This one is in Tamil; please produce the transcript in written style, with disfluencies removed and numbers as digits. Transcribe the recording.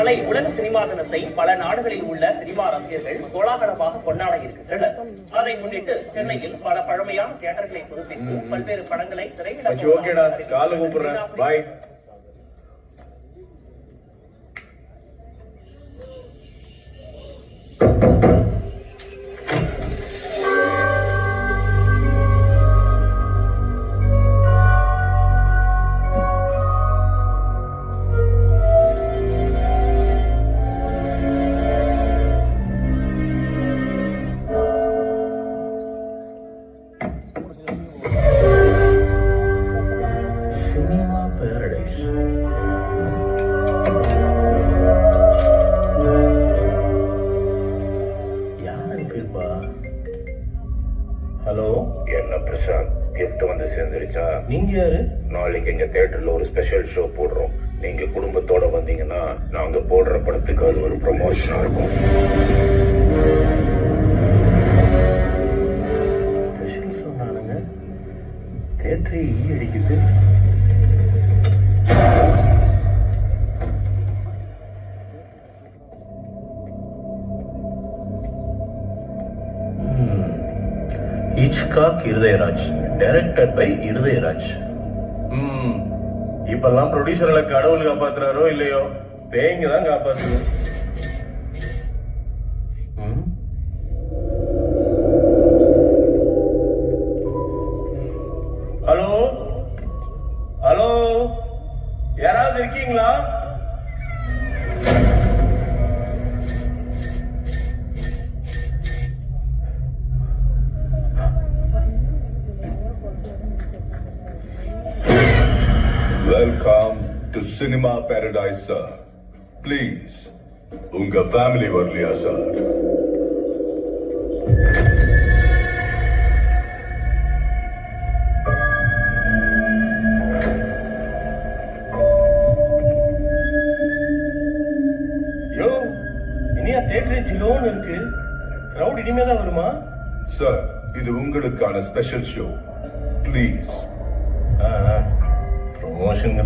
நாளை உலக சினிமா தினத்தை பல நாடுகளில் உள்ள சினிமா ரசிகர்கள் கோலாகலமாக கொண்டாட இருக்கின்றனர். அதை முன்னிட்டு சென்னையில் பல பழமையான தியேட்டர்களை புதுப்பித்து பல்வேறு படங்களை திரையிட Cinema Paradise. யாரு பேர்பா? ஹலோ, என்ன பிரசாந்த், கிஃப்ட் வந்து சேர்ந்துருச்சா? நீங்க யாரு? நாளைக்கு எங்க தியேட்டர்ல ஒரு ஸ்பெஷல் ஷோ போடுறோம். நீங்க குடும்பத்தோட வந்தீங்கன்னா நாங்க போடுற படத்துக்கு அது ஒரு ப்ரமோஷனா இருக்கும். ஸ்பெஷல் சொன்னானுங்க, தியேட்டரை ஈ அடிக்குது. Hitchcock Irudhayaraj, directed by Irudhayaraj. இப்பெல்லாம் ப்ரொடியூசர்களை கடவுள் காப்பாத்துறாரோ இல்லையோ, பேய்ங்க தான் காப்பாத்துது. ஹலோ ஹலோ, யாராவது இருக்கீங்களா? Welcome to Cinema Paradise, sir. Please, unga family varliya, sir. Yo, Iniya theatre ஜிலோன்னு இருக்கு. கிரவுட் இனிமே தான் வருமா? Sir, இது உங்களுக்கான ஸ்பெஷல் ஷோ. Please. ப்ரொமோஷன்